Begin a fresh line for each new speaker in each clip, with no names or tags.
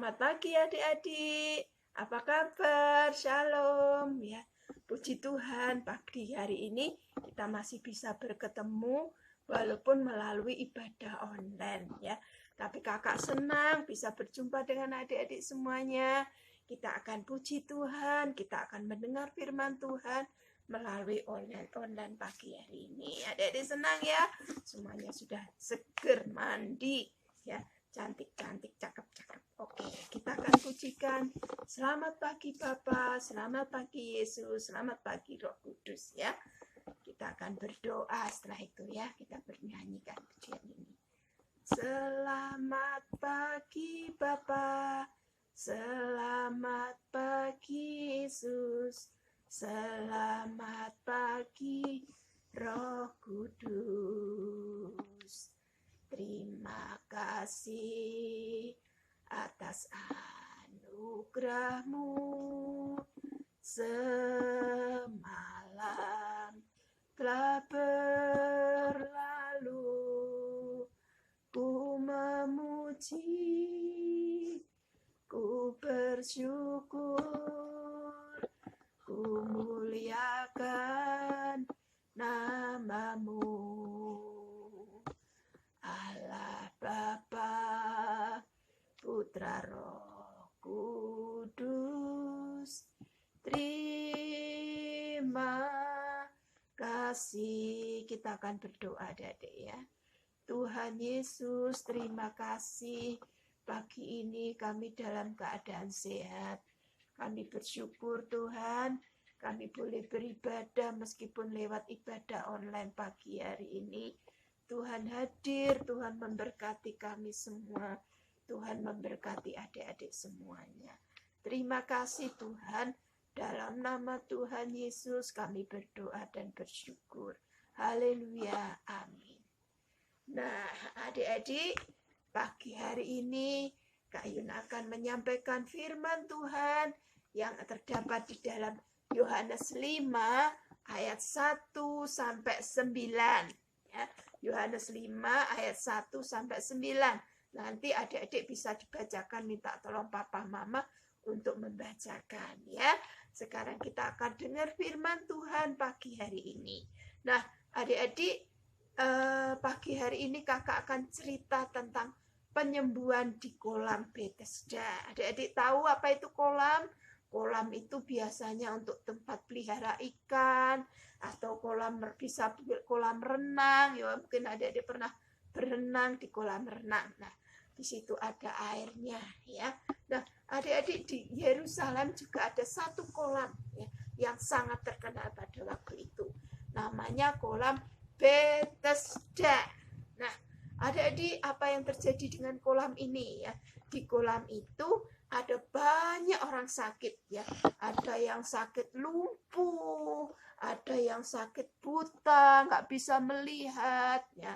Selamat pagi adik-adik. Apa kabar? Shalom ya. Puji Tuhan, pagi hari ini kita masih bisa berketemu walaupun melalui ibadah online ya. Tapi kakak senang bisa berjumpa dengan adik-adik semuanya. Kita akan puji Tuhan, kita akan mendengar firman Tuhan melalui online pagi hari ini. Adik-adik senang ya? Semuanya sudah seger mandi ya. Cantik-cantik, cakep-cakep. Oke, kita akan pujikan. Selamat pagi Bapa, selamat pagi Yesus, selamat pagi Roh Kudus ya. Kita akan berdoa setelah itu ya. Kita bernyanyikan pujian ini. Selamat pagi Bapa, selamat pagi Yesus, selamat pagi Roh Kudus. Terima kasih atas anugerah-Mu. Semalam telah berlalu, ku memuji, ku bersyukur, ku muliakan nama-Mu. Allah Bapa, Putra Roh Kudus, terima kasih. Kita akan berdoa adik-adik ya. Tuhan Yesus, terima kasih. Pagi ini kami dalam keadaan sehat. Kami bersyukur Tuhan, kami boleh beribadah meskipun lewat ibadah online pagi hari ini. Tuhan hadir, Tuhan memberkati kami semua. Tuhan memberkati adik-adik semuanya. Terima kasih Tuhan. Dalam nama Tuhan Yesus kami berdoa dan bersyukur. Haleluya. Amin. Nah, adik-adik, pagi hari ini Kak Yun akan menyampaikan firman Tuhan yang terdapat di dalam Yohanes 5 ayat 1 sampai 9. Ya. Yohanes 5 ayat 1 sampai 9. Nanti adik-adik bisa dibacakan, minta tolong papa mama untuk membacakan ya. Sekarang kita akan dengar firman Tuhan pagi hari ini. Nah, adik-adik, pagi hari ini kakak akan cerita tentang penyembuhan di kolam Bethesda. Adik-adik tahu apa itu kolam? Kolam itu biasanya untuk tempat pelihara ikan, atau bisa kolam renang. Ya, mungkin adik-adik pernah berenang di kolam renang. Nah, di situ ada airnya ya. Nah, adik-adik, di Yerusalem juga ada satu kolam ya, yang sangat terkenal pada waktu itu. Namanya kolam Bethesda. Nah, adik-adik, apa yang terjadi dengan kolam ini ya? Di kolam itu ada banyak orang sakit ya. Ada yang sakit lumpuh, ada yang sakit buta, nggak bisa melihat ya.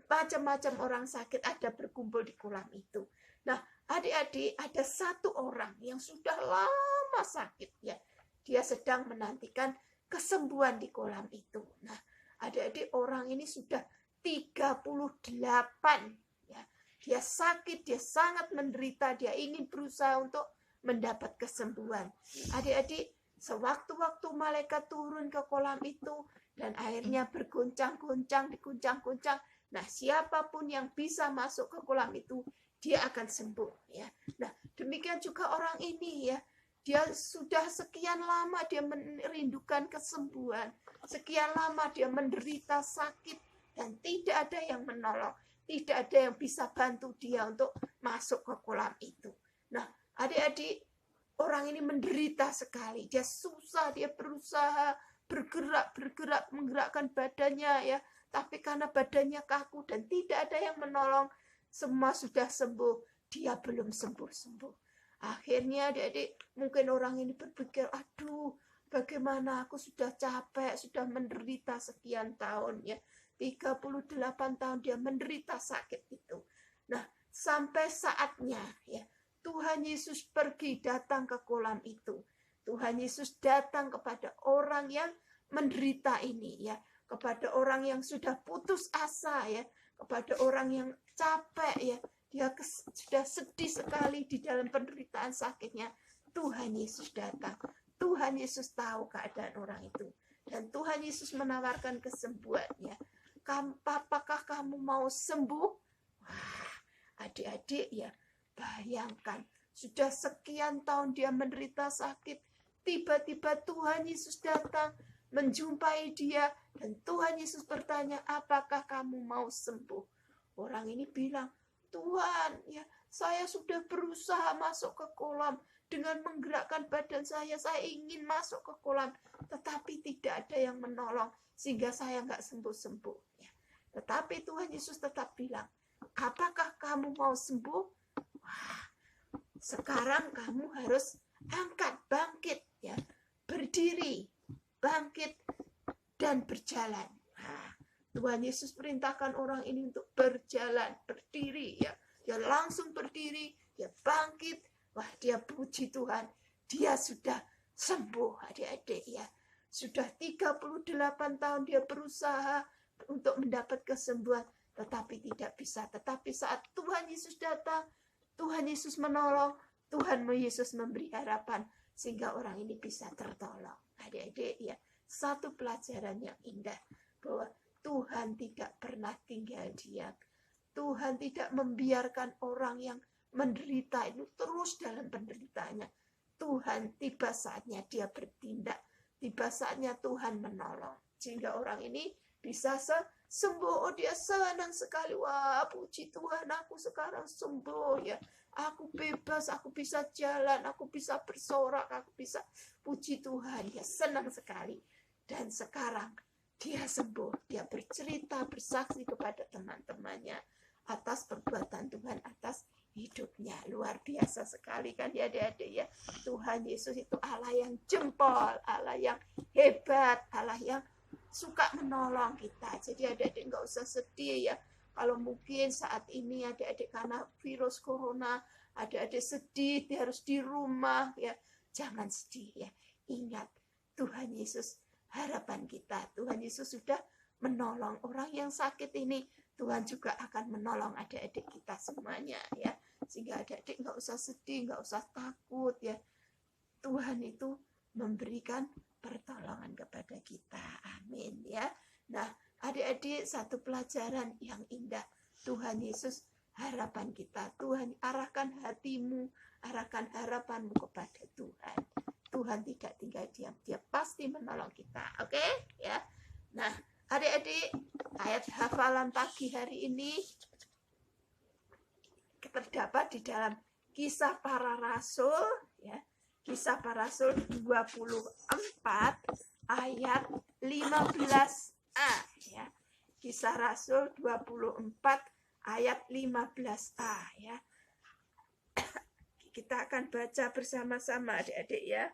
Macam-macam orang sakit ada berkumpul di kolam itu. Nah, adik-adik, ada satu orang yang sudah lama sakit ya. Dia sedang menantikan kesembuhan di kolam itu. Nah, adik-adik, orang ini sudah 38 ya. Dia sakit, dia sangat menderita, dia ingin berusaha untuk mendapat kesembuhan. Adik-adik, sewaktu-waktu malaikat turun ke kolam itu dan airnya bergoncang-goncang, diguncang-guncang. Nah, siapapun yang bisa masuk ke kolam itu, dia akan sembuh ya. Nah, demikian juga orang ini ya. Dia sudah sekian lama dia merindukan kesembuhan. Sekian lama dia menderita sakit dan tidak ada yang menolong. Tidak ada yang bisa bantu dia untuk masuk ke kolam itu. Nah, adik-adik, orang ini menderita sekali. Dia susah, dia berusaha bergerak, menggerakkan badannya ya. Tapi karena badannya kaku dan tidak ada yang menolong, semua sudah sembuh, dia belum sembuh-sembuh. Akhirnya adik-adik, mungkin orang ini berpikir, aduh, bagaimana aku sudah capek, sudah menderita sekian tahun ya. 38 tahun dia menderita sakit itu. Nah, sampai saatnya ya, Tuhan Yesus pergi datang ke kolam itu. Tuhan Yesus datang kepada orang yang menderita ini ya, kepada orang yang sudah putus asa ya, kepada orang yang capek ya. dia sudah sedih sekali di dalam penderitaan sakitnya. Tuhan Yesus datang. Tuhan Yesus tahu keadaan orang itu. Dan Tuhan Yesus menawarkan kesembuhannya. Apakah kamu mau sembuh? Wah, adik-adik ya, bayangkan. Sudah sekian tahun dia menderita sakit. Tiba-tiba Tuhan Yesus datang menjumpai dia. Dan Tuhan Yesus bertanya, apakah kamu mau sembuh? Orang ini bilang, Tuhan, ya saya sudah berusaha masuk ke kolam. Dengan menggerakkan badan saya ingin masuk ke kolam. Tetapi tidak ada yang menolong. Sehingga saya nggak sembuh-sembuh. Ya. Tetapi Tuhan Yesus tetap bilang, apakah kamu mau sembuh? Wah, sekarang kamu harus angkat, bangkit, ya, berdiri, bangkit, dan berjalan. Nah, Tuhan Yesus perintahkan orang ini untuk berjalan, berdiri, ya. Dia langsung berdiri, dia bangkit. Wah, dia puji Tuhan. Dia sudah sembuh, adik-adik, ya. Sudah 38 tahun dia berusaha untuk mendapat kesembuhan, tetapi tidak bisa. Tetapi saat Tuhan Yesus datang, Tuhan Yesus menolong, Tuhan Yesus memberi harapan, sehingga orang ini bisa tertolong. Adik-adik, ya, satu pelajaran yang indah, bahwa Tuhan tidak pernah tinggal diam. Tuhan tidak membiarkan orang yang menderita itu terus dalam penderitaannya. Tuhan tiba saatnya dia bertindak. Tiba saatnya Tuhan menolong. Sehingga orang ini bisa sembuh. Oh, dia senang sekali. Wah, puji Tuhan, aku sekarang sembuh, ya. Aku bebas, aku bisa jalan, aku bisa bersorak, aku bisa, puji Tuhan. Dia senang sekali. Dan sekarang dia sembuh. Dia bercerita, bersaksi kepada teman-temannya atas perbuatan Tuhan, atas hidupnya. Luar biasa sekali kan ya adik-adik ya. Tuhan Yesus itu Allah yang jempol, Allah yang hebat, Allah yang suka menolong kita. Jadi adik-adik nggak usah sedih ya. Kalau mungkin saat ini adik-adik karena virus corona, adik-adik sedih, dia harus di rumah ya. Jangan sedih ya. Ingat, Tuhan Yesus harapan kita. Tuhan Yesus sudah menolong orang yang sakit ini. Tuhan juga akan menolong adik-adik kita semuanya ya. Sehingga adik-adik nggak usah sedih, nggak usah takut ya. Tuhan itu memberikan pertolongan kepada kita. Amin ya. Nah, adik-adik, satu pelajaran yang indah. Tuhan Yesus harapan kita. Tuhan arahkan hatimu, arahkan harapanmu kepada Tuhan. Tuhan tidak tinggal diam. Dia pasti menolong kita. Oke? Ya. Nah, adik-adik, ayat hafalan pagi hari ini terdapat di dalam Kisah Para Rasul ya. Kisah Para Rasul 24 ayat 15a ya. Kisah Rasul 24 ayat 15a ya. Kita akan baca bersama-sama adik-adik ya.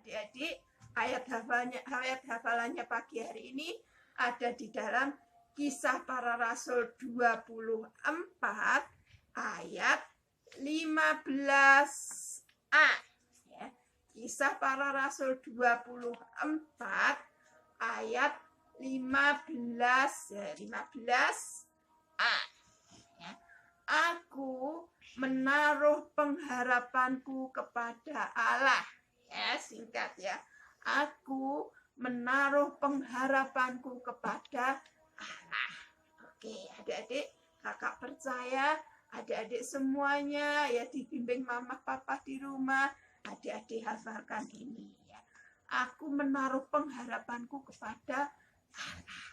Adik-adik, ayat hafalannya pagi hari ini ada di dalam Kisah Para Rasul 24 ayat 15a ya. Kisah Para Rasul 24 ayat 15a ya. Aku menaruh pengharapanku kepada Allah. Ya, singkat ya. Aku menaruh pengharapanku kepada Allah. Oke, adik-adik, kakak percaya adik-adik semuanya ya dibimbing mama papa di rumah, adik-adik hafalkan ini ya. Aku menaruh pengharapanku kepada Allah.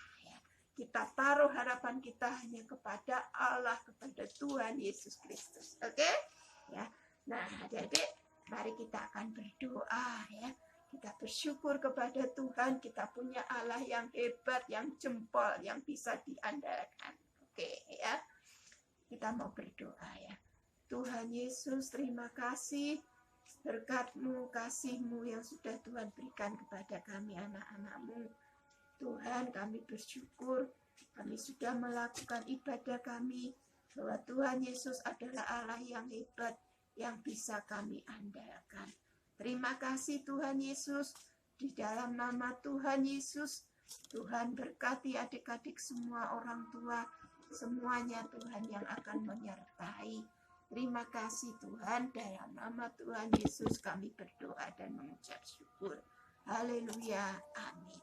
Kita taruh harapan kita hanya kepada Allah, kepada Tuhan Yesus Kristus. Oke? Ya. Nah, adik-adik, mari kita akan berdoa ya. Kita bersyukur kepada Tuhan, kita punya Allah yang hebat, yang jempol, yang bisa diandalkan. Oke, ya. Kita mau berdoa ya. Tuhan Yesus, terima kasih berkat-Mu, kasih-Mu yang sudah Tuhan berikan kepada kami anak-anak-Mu. Tuhan, kami bersyukur kami sudah melakukan ibadah kami, bahwa Tuhan Yesus adalah Allah yang hebat, yang bisa kami andalkan. Terima kasih Tuhan Yesus, di dalam nama Tuhan Yesus, Tuhan berkati adik-adik semua orang tua, semuanya Tuhan yang akan menyertai. Terima kasih Tuhan, dalam nama Tuhan Yesus kami berdoa dan mengucap syukur. Haleluya, amin.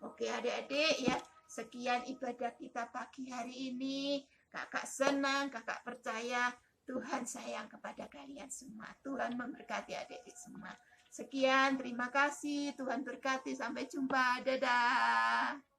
Oke adik-adik ya, sekian ibadah kita pagi hari ini. Kakak senang, kakak percaya Tuhan sayang kepada kalian semua. Tuhan memberkati adik-adik semua. Sekian, terima kasih. Tuhan berkati. Sampai jumpa. Dadah.